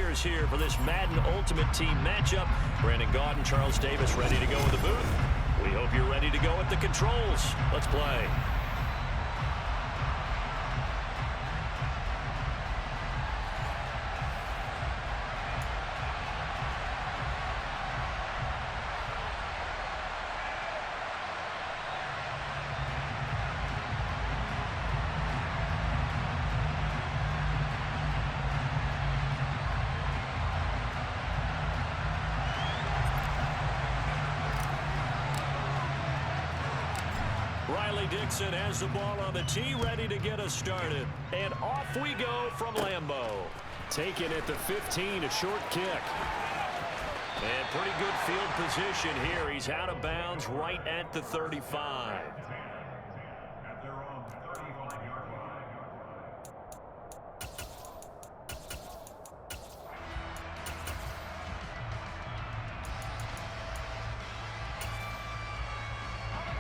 players here for this Madden Ultimate Team matchup. Brandon Gaudin, Charles Davis ready to go in the booth. We hope you're ready to go at the controls. Let's play. Dixon has the ball on the tee, ready to get us started. And off we go from Lambeau. Taken at the 15, a short kick. And pretty good field position here. He's out of bounds right at the 35.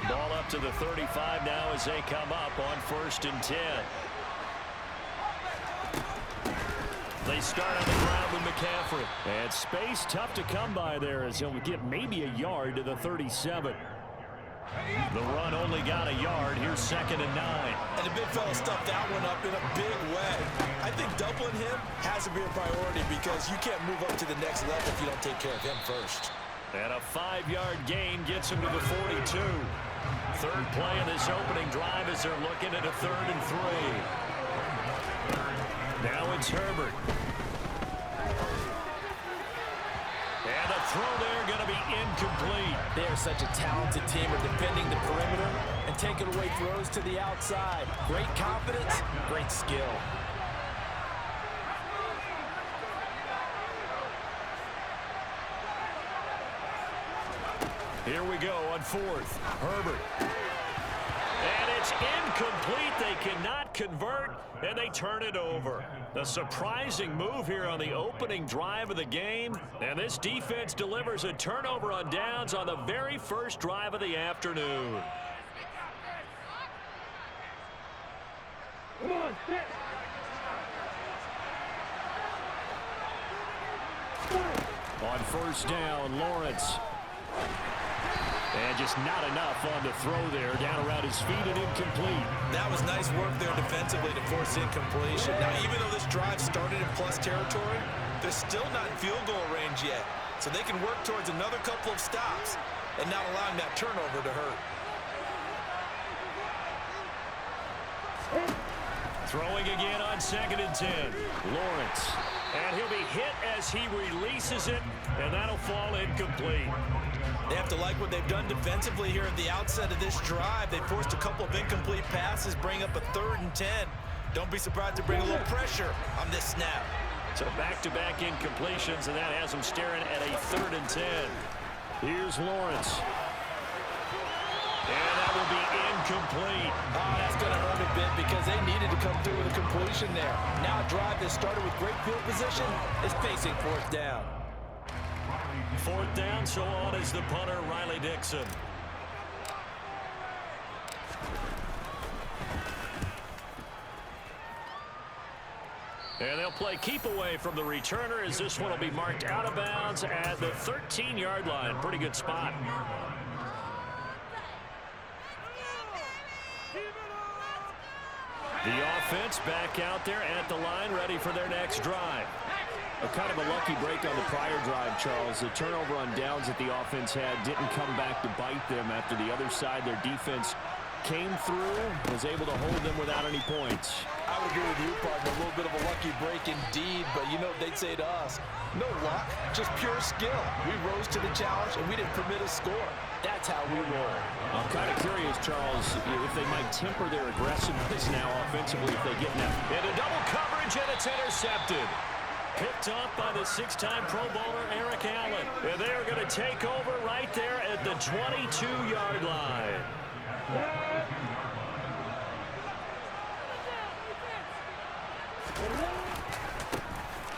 Ball up to the 35 now as they come up on 1st and 10. They start on the ground with McCaffrey. And space tough to come by there as he'll get maybe a yard to the 37. The run only got a yard. Here's 2nd and 9. And the big fella stuffed that one up in a big way. I think doubling him has to be a priority because you can't move up to the next level if you don't take care of him first. And a 5-yard gain gets him to the 42. Third play of this opening drive as they're looking at a 3rd and 3. Now it's Herbert. And the throw there going to be incomplete. They are such a talented team at defending the perimeter and taking away throws to the outside. Great confidence, great skill. Here we go on 4th. Herbert. And it's incomplete. They cannot convert, and they turn it over. A surprising move here on the opening drive of the game. And this defense delivers a turnover on downs on the very first drive of the afternoon. Come on, sit. On 1st down, Lawrence. And just not enough on the throw there. Down around his feet and incomplete. That was nice work there defensively to force incompletion. Now, even though this drive started in plus territory, they're still not in field goal range yet. So they can work towards another couple of stops and not allowing that turnover to hurt. Throwing again on 2nd and 10. Lawrence. And he'll be hit as he releases it, and that'll fall incomplete. They have to like what they've done defensively here at the outset of this drive. They forced a couple of incomplete passes, bring up a 3rd and 10. Don't be surprised to bring a little pressure on this snap. So back-to-back incompletions, and that has them staring at a 3rd and 10. Here's Lawrence. And that will be incomplete. Oh, that's going to hurt a bit because they needed to come through with a completion there. Now a drive that started with great field position is facing 4th down. 4th down, so on is the punter, Riley Dixon. And they'll play keep away from the returner as this one will be marked out of bounds at the 13-yard line. Pretty good spot. The offense back out there at the line, ready for their next drive. Kind of a lucky break on the prior drive, Charles. The turnover on downs that the offense had didn't come back to bite them after the other side. Their defense came through, was able to hold them without any points. I would agree with you, partner. A little bit of a lucky break indeed, but you know what they'd say to us? No luck, just pure skill. We rose to the challenge, and we didn't permit a score. That's how we roll. I'm kind of curious, Charles, if they might temper their aggressiveness now offensively if they get that. Into double coverage, and it's intercepted. Picked off by the 6-time Pro Bowler Eric Allen. And they're going to take over right there at the 22-yard line.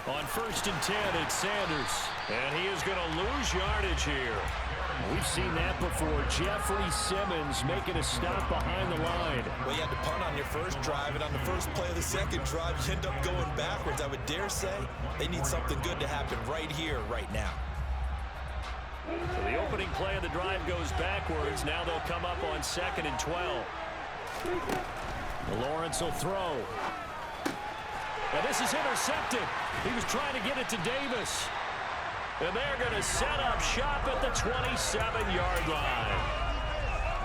On 1st and 10, it's Sanders. And he is going to lose yardage here. We've seen that before. Jeffrey Simmons making a stop behind the line. Well, you had to punt on your first drive, and on the first play of the second drive, you end up going backwards. I would dare say they need something good to happen right here, right now. So the opening play of the drive goes backwards. Now they'll come up on 2nd and 12. Lawrence will throw. And this is intercepted. He was trying to get it to Davis. And they're going to set up shop at the 27-yard line.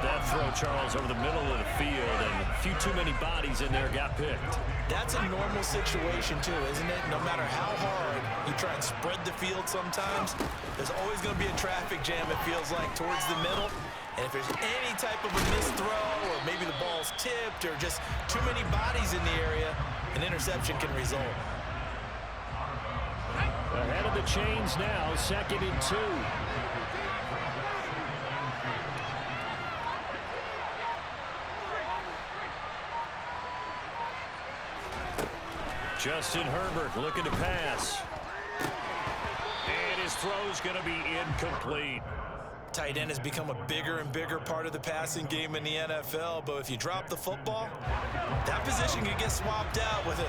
That throw, Charles, over the middle of the field, and a few too many bodies in there got picked. That's a normal situation, too, isn't it? No matter how hard you try and spread the field sometimes, there's always going to be a traffic jam, it feels like, towards the middle. And if there's any type of a missed throw, or maybe the ball's tipped, or just too many bodies in the area, an interception can result. Ahead of the chains now, 2nd and 2. Justin Herbert looking to pass. And his throw's going to be incomplete. Tight end has become a bigger and bigger part of the passing game in the NFL, but if you drop the football, that position can get swapped out with a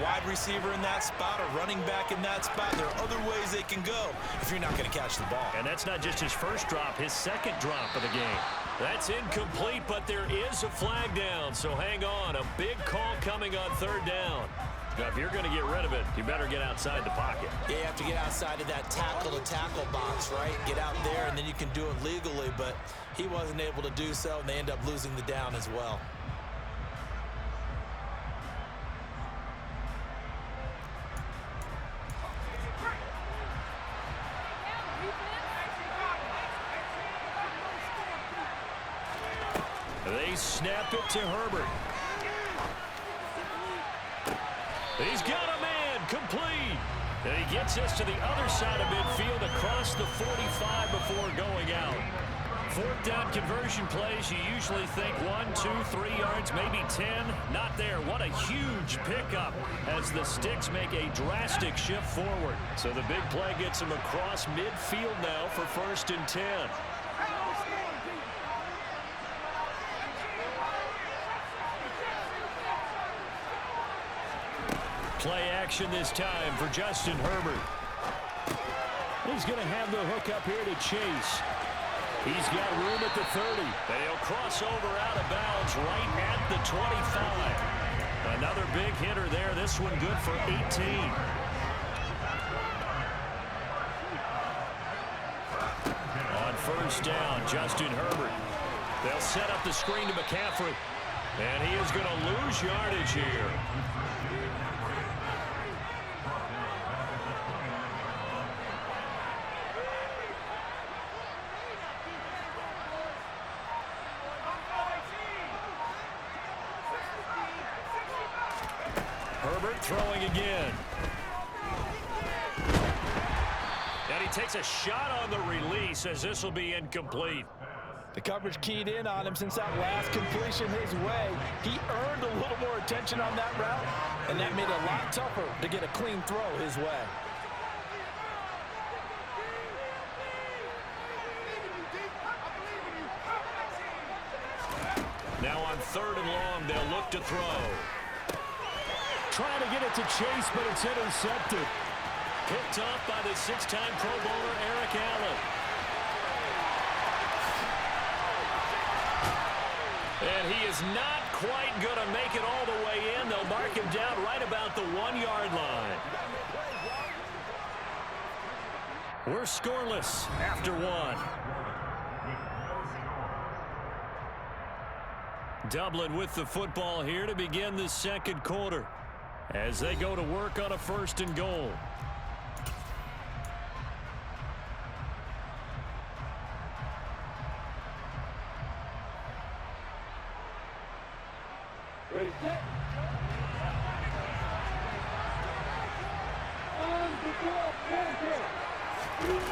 wide receiver in that spot, a running back in that spot. There are other ways they can go if you're not going to catch the ball. And that's not just his first drop, his second drop of the game. That's incomplete, but there is a flag down, so hang on. A big call coming on 3rd down. Now, if you're going to get rid of it, you better get outside the pocket. Yeah, you have to get outside of that tackle-to-tackle box, right? Get out there, and then you can do it legally, but he wasn't able to do so, and they end up losing the down as well. They snap it to Herbert. He's got a man, complete. And he gets us to the other side of midfield across the 45 before going out. 4th down conversion plays, you usually think 1, 2, 3 yards, maybe 10. Not there. What a huge pickup as the Sticks make a drastic shift forward. So the big play gets him across midfield now for 1st and 10. Play action this time for Justin Herbert. He's going to have the hook up here to Chase. He's got room at the 30. And he'll cross over out of bounds right at the 25. Another big hitter there. This one good for 18. On 1st down, Justin Herbert. They'll set up the screen to McCaffrey. And he is going to lose yardage here. Herbert throwing again. And he takes a shot on the release as this will be incomplete. The coverage keyed in on him since that last completion his way. He earned a little more attention on that route, and that made it a lot tougher to get a clean throw his way. Now on 3rd and long, they'll look to throw. Trying to get it to Chase, but it's intercepted. Picked off by the 6-time Pro Bowler Eric Allen. And he is not quite going to make it all the way in. They'll mark him down right about the 1-yard line. We're scoreless after 1. Dublin with the football here to begin the 2nd quarter as they go to work on a 1st and goal.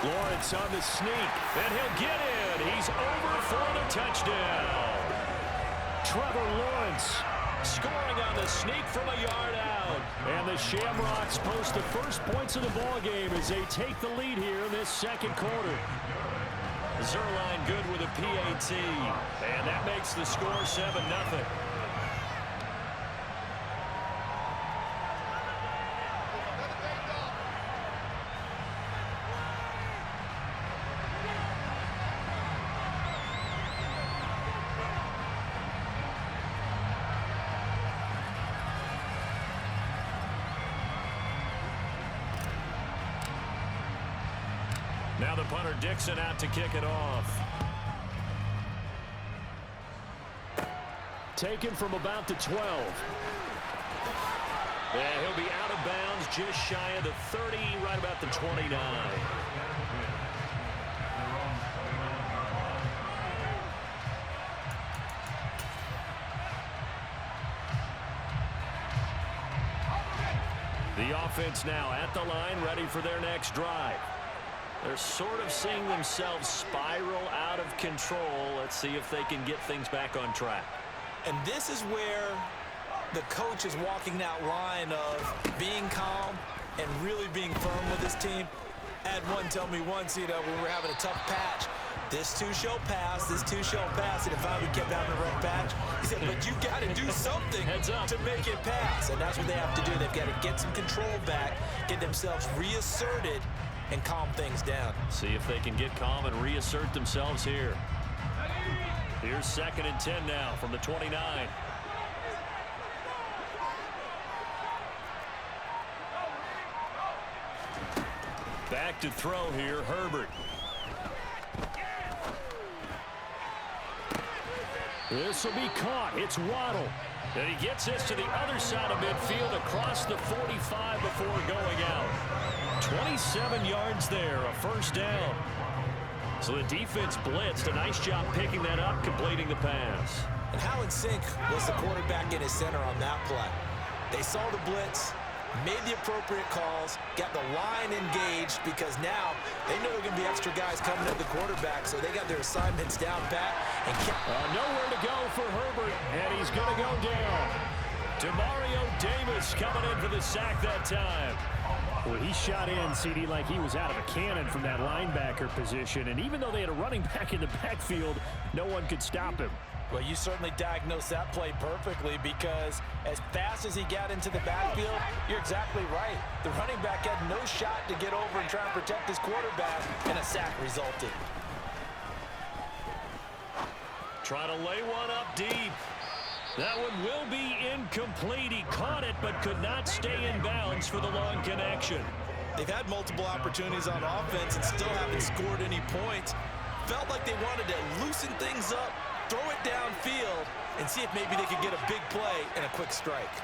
Lawrence on the sneak, and he'll get in. He's over for the touchdown. Trevor Lawrence scoring on the sneak from a yard out. And the Shamrocks post the first points of the ball game as they take the lead here in this 2nd quarter. Zerline good with a PAT. And that makes the score 7-0. Now the punter Dixon out to kick it off. Taken from about the 12. And he'll be out of bounds just shy of the 30, right about the 29. The offense now at the line, ready for their next drive. They're sort of seeing themselves spiral out of control. Let's see if they can get things back on track. And this is where the coach is walking that line of being calm and really being firm with his team. I had one tell me once, you know, we were having a tough patch. This too shall pass, this too shall pass, and if I kept having a rough patch, he said, but you got to do something to make it pass. And that's what they have to do. They've got to get some control back, get themselves reasserted, and calm things down. See if they can get calm and reassert themselves here. Here's 2nd and 10 now from the 29. Back to throw here, Herbert. This will be caught. It's Waddle. And he gets this to the other side of midfield across the 45 before going out. 27 yards there, a first down. So the defense blitzed. A nice job picking that up, completing the pass. And how in sync was the quarterback in his center on that play? They saw the blitz, made the appropriate calls, got the line engaged, because now they know there are going to be extra guys coming at the quarterback, so they got their assignments down pat and kept nowhere to go for Herbert, and he's going to go down. Demario Davis coming in for the sack that time. Well, he shot in, CD, like he was out of a cannon from that linebacker position. And even though they had a running back in the backfield, no one could stop him. Well, you certainly diagnosed that play perfectly, because as fast as he got into the backfield, you're exactly right. The running back had no shot to get over and try and protect his quarterback, and a sack resulted. Trying to lay one up deep. That one will be incomplete. He caught it but could not stay in bounds for the long connection. They've had multiple opportunities on offense and still haven't scored any points. Felt like they wanted to loosen things up, throw it downfield, and see if maybe they could get a big play and a quick strike.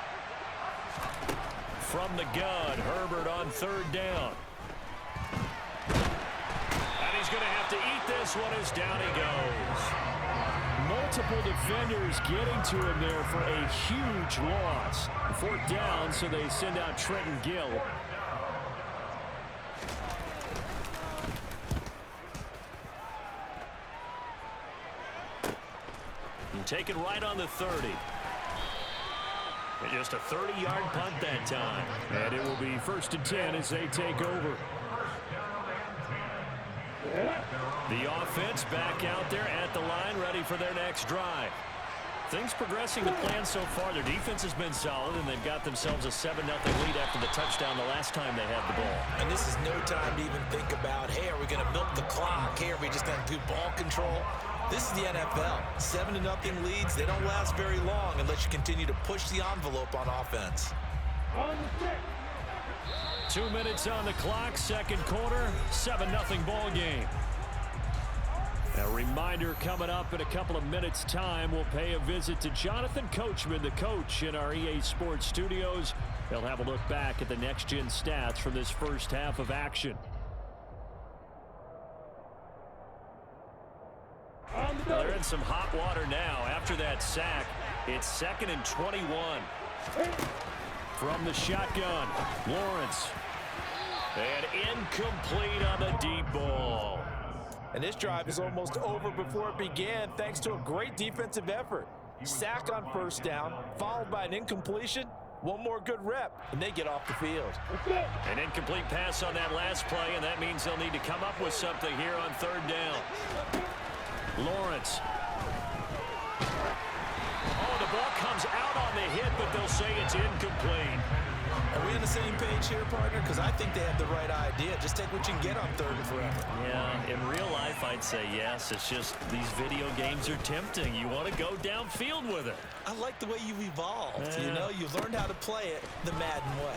From the gun, Herbert on 3rd down. And he's going to have to eat this one as down he goes. Multiple defenders getting to him there for a huge loss. 4th down, so they send out Trenton Gill. And taken right on the 30. And just a 30-yard punt that time. And it will be 1st and 10 as they take over. The offense back out there at the line, ready for their next drive. Things progressing the plan so far. Their defense has been solid, and they've got themselves a 7-0 lead after the touchdown the last time they had the ball. And this is no time to even think about, hey, are we going to milk the clock? Hey, are we just going to do ball control? This is the NFL. 7-0 leads, they don't last very long unless you continue to push the envelope on offense. 2 minutes on the clock, 2nd quarter, 7-0 ball game. A reminder coming up in a couple of minutes' time, we'll pay a visit to Jonathan Coachman, the coach in our EA Sports studios. They'll have a look back at the next-gen stats from this first half of action. They're in some hot water now after that sack. It's 2nd and 21. From the shotgun, Lawrence. And incomplete on the deep ball. And this drive is almost over before it began, thanks to a great defensive effort. Sack on 1st down, followed by an incompletion, One more good rep, and they get off the field. An incomplete pass on that last play, and that means they'll need to come up with something here on third down. Lawrence. Oh, the ball comes out on the hit, but they'll say it's incomplete. Are we on the same page here, partner? Because I think they have the right idea. Just take what you can get on third and forever. Yeah, in real life, I'd say yes. It's just these video games are tempting. You want to go downfield with it. I like the way you've evolved. You know, you've learned how to play it the Madden way.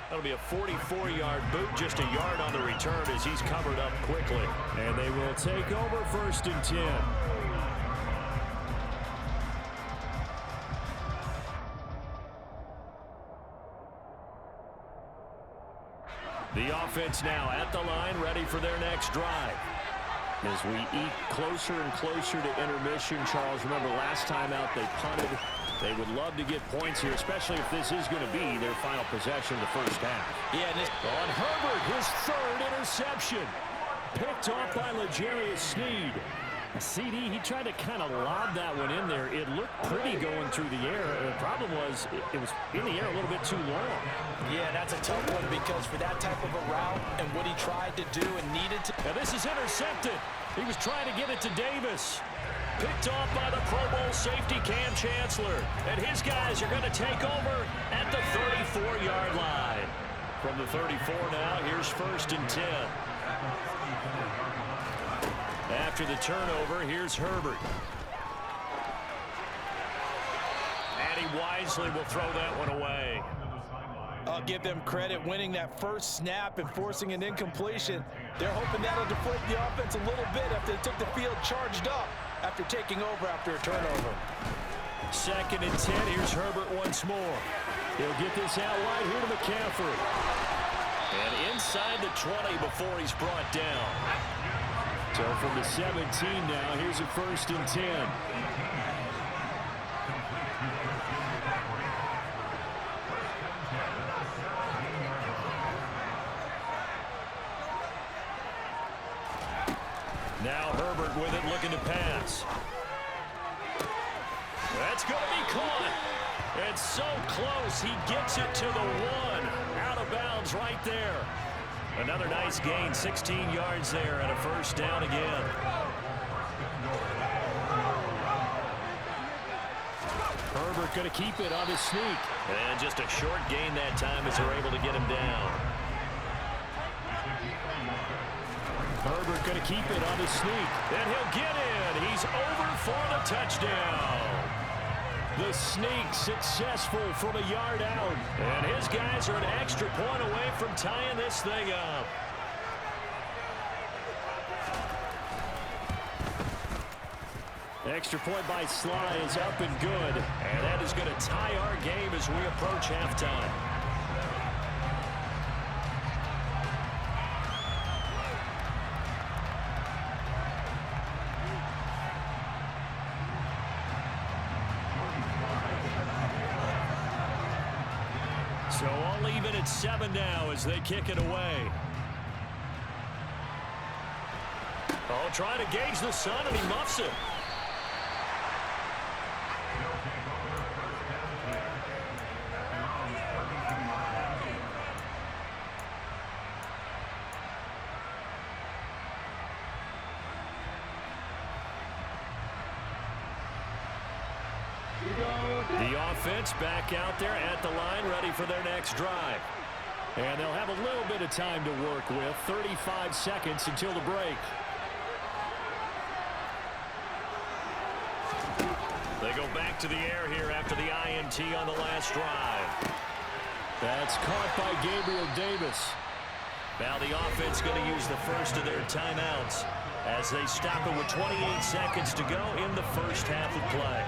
That'll be a 44-yard boot, just a yard on the return as he's covered up quickly. And they will take over 1st and 10. The offense now at the line, ready for their next drive. As we eke closer and closer to intermission, Charles, remember last time out they punted. They would love to get points here, especially if this is going to be their final possession of the first half. Yeah, on Herbert, his 3rd interception. Picked off by L'Jarius Sneed. CD, he tried to kind of lob that one in there. It looked pretty going through the air. The problem was it was in the air a little bit too long. Yeah, that's a tough one because for that type of a route and what he tried to do and needed to. Now this is intercepted. He was trying to get it to Davis. Picked off by the Pro Bowl safety Cam Chancellor. And his guys are going to take over at the 34-yard line. From the 34 now, here's 1st and 10. After the turnover, here's Herbert. And he wisely will throw that one away. I'll give them credit winning that first snap and forcing an incompletion. They're hoping that'll deflate the offense a little bit after they took the field charged up after taking over after a turnover. 2nd and 10. Here's Herbert once more. He'll get this out wide here to McCaffrey. And inside the 20 before he's brought down. So from the 17 now, here's a 1st and 10. Now Herbert with it, looking to pass. That's going to be caught. And so close, he gets it to the 1. Out of bounds right there. Another nice gain, 16 yards there, and a 1st down again. Herbert going to keep it on his sneak. And just a short gain that time as they're able to get him down. Herbert going to keep it on his sneak. And he'll get in. He's over for the touchdown. The sneak successful from a yard out. And his guys are an extra point away from tying this thing up. Extra point by Sly is up and good. And that is going to tie our game as we approach halftime. So all even at 7 now as they kick it away. Oh, trying to gauge the sun, and he muffs it. The offense back out there at the line, ready for their next drive. And they'll have a little bit of time to work with. 35 seconds until the break. They go back to the air here after the INT on the last drive. That's caught by Gabriel Davis. Now the offense going to use the first of their timeouts as they stop it with 28 seconds to go in the first half of play.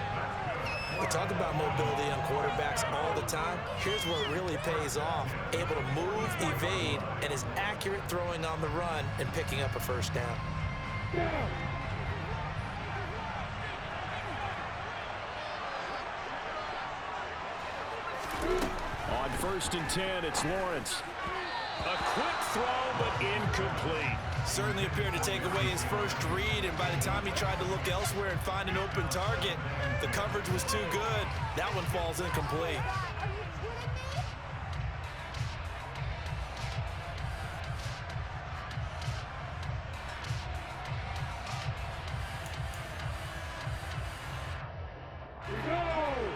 We talk about mobility on quarterbacks all the time. Here's where it really pays off. Able to move, evade, and is accurate throwing on the run and picking up a 1st down. On 1st and 10, it's Lawrence. A quick throw, but incomplete. Certainly appeared to take away his first read, and by the time he tried to look elsewhere and find an open target, the coverage was too good. That one falls incomplete.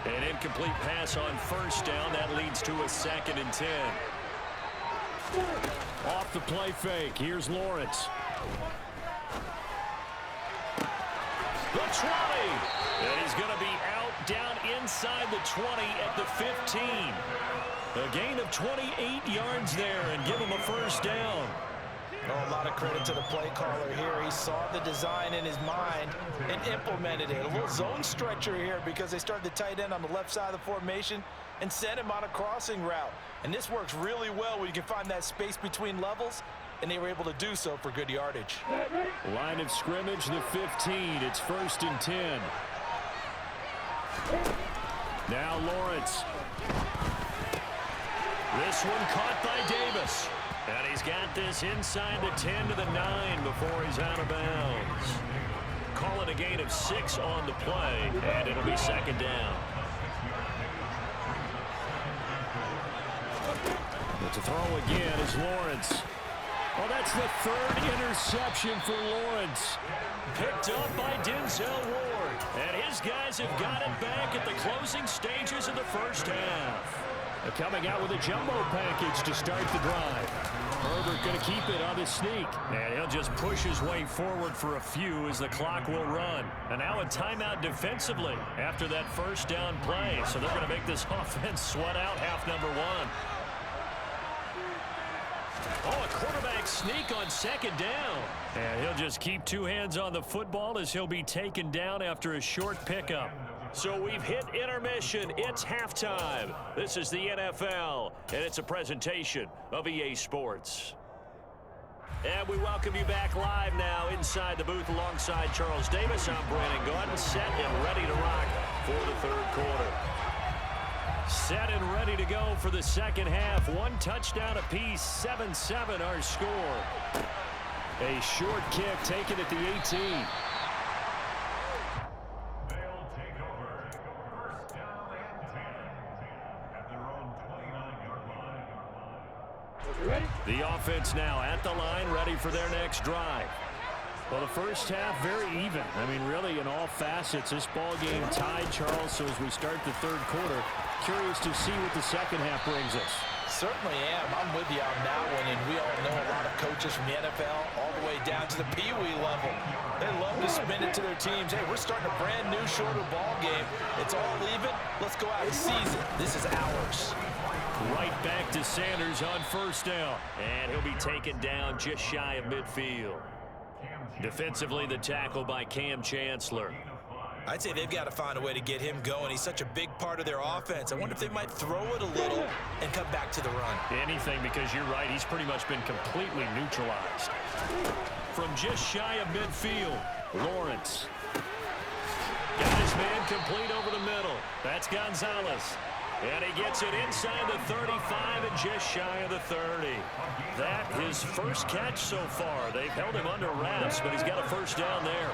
An incomplete pass on first down. That leads to a 2nd and 10. Off the play fake. Here's Lawrence. The 20. And he's going to be out down inside the 20 at the 15. A gain of 28 yards there and give him a first down. Oh, a lot of credit to the play caller here. He saw the design in his mind and implemented it. A little zone stretcher here because they started the tight end on the left side of the formation and sent him on a crossing route. And this works really well when you can find that space between levels, and they were able to do so for good yardage. Line of scrimmage, the 15. It's 1st and 10. Now Lawrence. This one caught by Davis. And he's got this inside the 10 to the 9 before he's out of bounds. Call it a gain of 6 on the play, and it'll be 2nd down. But to throw again is Lawrence. Oh, that's the 3rd interception for Lawrence. Picked up by Denzel Ward. And his guys have got it back at the closing stages of the first half. They're coming out with a jumbo package to start the drive. Herbert going to keep it on the sneak. And he'll just push his way forward for a few as the clock will run. And now a timeout defensively after that first down play. So they're going to make this offense sweat out half number 1. Oh, a quarterback sneak on 2nd down. And he'll just keep 2 hands on the football as he'll be taken down after a short pickup. So we've hit intermission. It's halftime. This is the NFL, and it's a presentation of EA Sports. And we welcome you back live now inside the booth alongside Charles Davis. I'm Brandon Gordon, set and ready to rock for the 3rd quarter. Set and ready to go for the second half. 1 touchdown apiece, 7-7 our score. A short kick taken at the 18. The offense now at the line, ready for their next drive. Well, the first half, very even. I mean, really, in all facets, this ball game tied, Charles. So as we start the 3rd quarter, curious to see what the second half brings us. Certainly am. I'm with you on that one, and we all know a lot of coaches from the NFL all the way down to the Pee-wee level. They love to spin it to their teams. Hey, we're starting a brand new, shorter ball game. It's all even. Let's go out and seize it. This is ours. Right back to Sanders on first down. And he'll be taken down just shy of midfield. Defensively, the tackle by Cam Chancellor. I'd say they've got to find a way to get him going. He's such a big part of their offense. I wonder if they might throw it a little and come back to the run. Anything, because you're right. He's pretty much been completely neutralized. From just shy of midfield, Lawrence. Got his man complete over the middle. That's Gonzalez. And he gets it inside the 35 and just shy of the 30. That his first catch so far. They've held him under wraps, but he's got a first down there.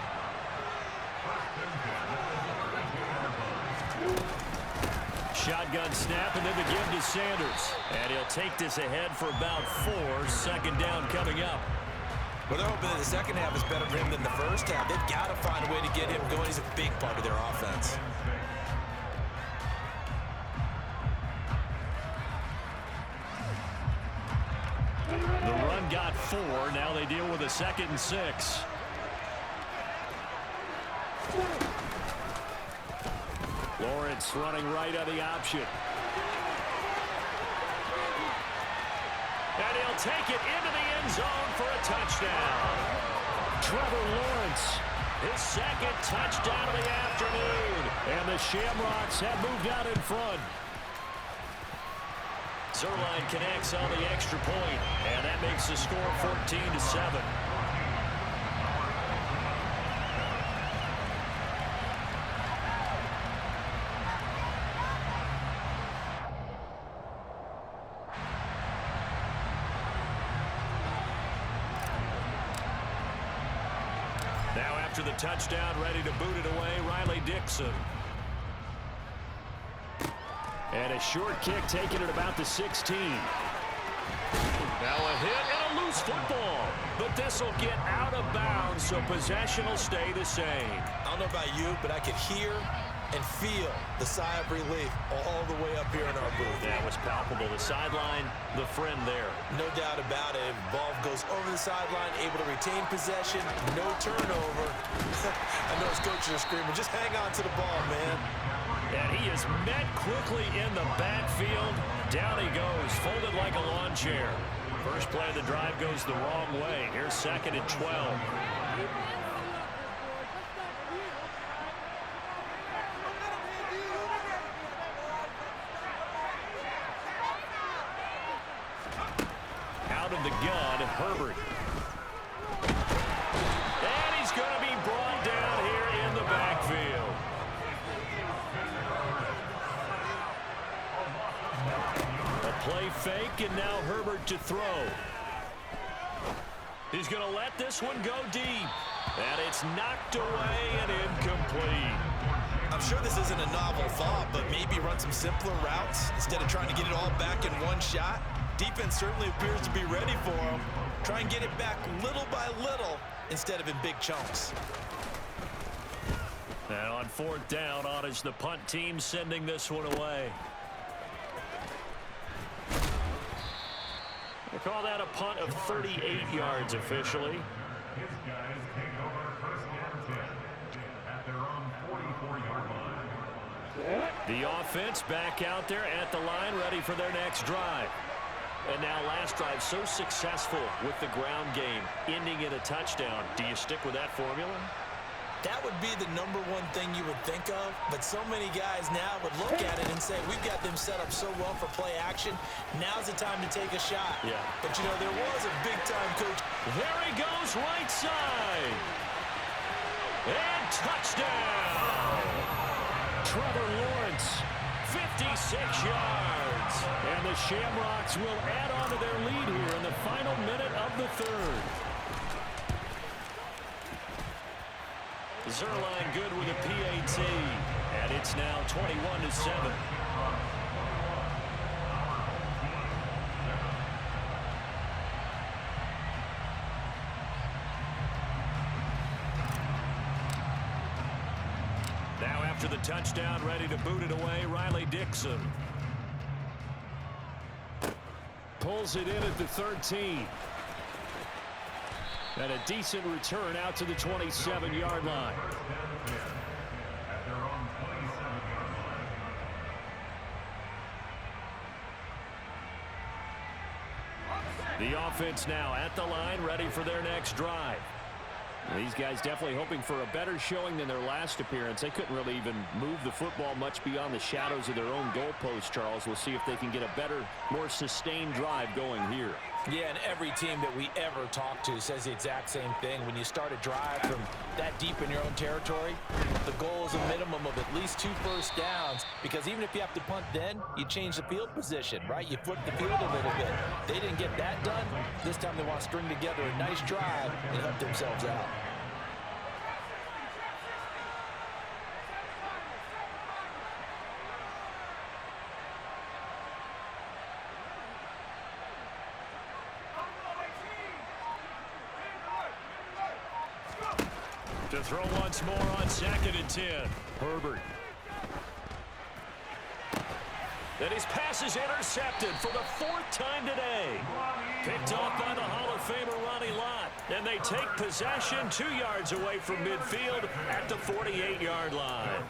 Shotgun snap and then the give to Sanders. And he'll take this ahead for about 4. 2nd down coming up. Well, they're hoping that the second half is better for him than the first half. They've got to find a way to get him going. He's a big part of their offense. The run got 4. Now they deal with a 2nd and 6. Lawrence running right on the option. And he'll take it into the end zone for a touchdown. Trevor Lawrence, his 2nd touchdown of the afternoon. And the Shamrocks have moved out in front. Zerline connects on the extra point, and that makes the score 14-7. after the touchdown, ready to boot it away, Riley Dixon. And a short kick taken at about the 16. Now a hit and a loose football. But this will get out of bounds, so possession will stay the same. I don't know about you, but I could hear and feel the sigh of relief all the way up here in our booth. That was palpable. The sideline, the friend there. No doubt about it. Ball goes over the sideline, able to retain possession, no turnover. I know his coaches are screaming, just hang on to the ball, man. And he is met quickly in the backfield. Down he goes, folded like a lawn chair. First play of the drive goes the wrong way. Here's 2nd and 12. Out of the gun, Herbert. And he's going to be brought down here in the backfield. A play fake, and now Herbert to throw. He's going to let this one go deep. And it's knocked away and incomplete. I'm sure this isn't a novel thought, but maybe run some simpler routes instead of trying to get it all back in one shot. Defense certainly appears to be ready for him. Try and get it back little by little instead of in big chunks. And on 4th down, on is the punt team sending this one away. They call that a punt of 38 yards officially. His guys take over 1st and 10 at their own 44-yard line. The offense back out there at the line, ready for their next drive. And now last drive so successful with the ground game, ending in a touchdown. Do you stick with that formula? That would be the #1 thing you would think of, but so many guys now would look at it and say, we've got them set up so well for play action. Now's the time to take a shot. Yeah. But, you know, there was a big-time coach. There he goes, right side. And touchdown. Trevor Lawrence, 56 yards. And the Shamrocks will add on to their lead here in the final minute of the 3rd. Zerline good with a PAT, and it's now 21-7. Now after the touchdown, ready to boot it away, Riley Dixon. Pulls it in at the 13. And a decent return out to the 27-yard line. At their own 27-yard line. The offense now at the line, ready for their next drive. These guys definitely hoping for a better showing than their last appearance. They couldn't really even move the football much beyond the shadows of their own goalpost, Charles. We'll see if they can get a better, more sustained drive going here. Yeah, and every team that we ever talk to says the exact same thing. When you start a drive from that deep in your own territory, the goal is a minimum of at least 2 first downs, because even if you have to punt then, you change the field position, right? You flip the field a little bit. They didn't get that done. This time they want to string together a nice drive and help themselves out. To throw once more on 2nd and 10. Herbert. And his pass is intercepted for the 4th time today. Picked off by the Hall of Famer Ronnie Lott. And they take possession 2 yards away from midfield at the 48-yard line.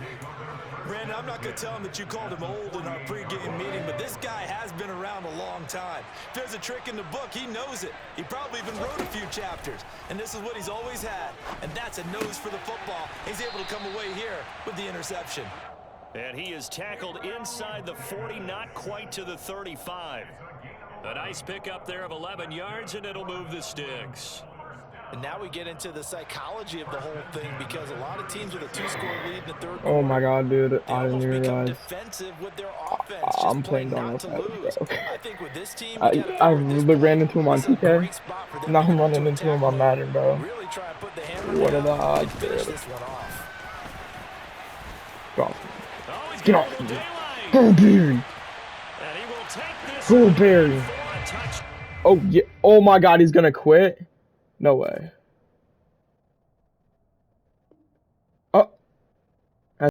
Brandon, I'm not going to tell him that you called him old in our pregame meeting, but this guy has been around a long time. If there's a trick in the book, he knows it. He probably even wrote a few chapters. And this is what he's always had, and that's a nose for the football. He's able to come away here with the interception. And he is tackled inside the 40, not quite to the 35. A nice pickup there of 11 yards, and it'll move the sticks. And now we get into the psychology of the whole thing because a lot of teams with a 2-score lead in the third quarter. Oh my god, dude. They I didn't almost even become realize. defensive with their offense, I'm just playing playing Darnel not to Savage, lose. bro. I think with this team, I you gotta literally ran into him on 2K. Now I'm running into him on Madden, bro. Really try and put the hammer What are the down odds, and finish dude? this one off. Get off. Oh, he's Get got off a me. daylight. Go Barry. And he will take this Go one Barry. for a touch. Oh yeah. Oh my god, he's gonna quit? No way.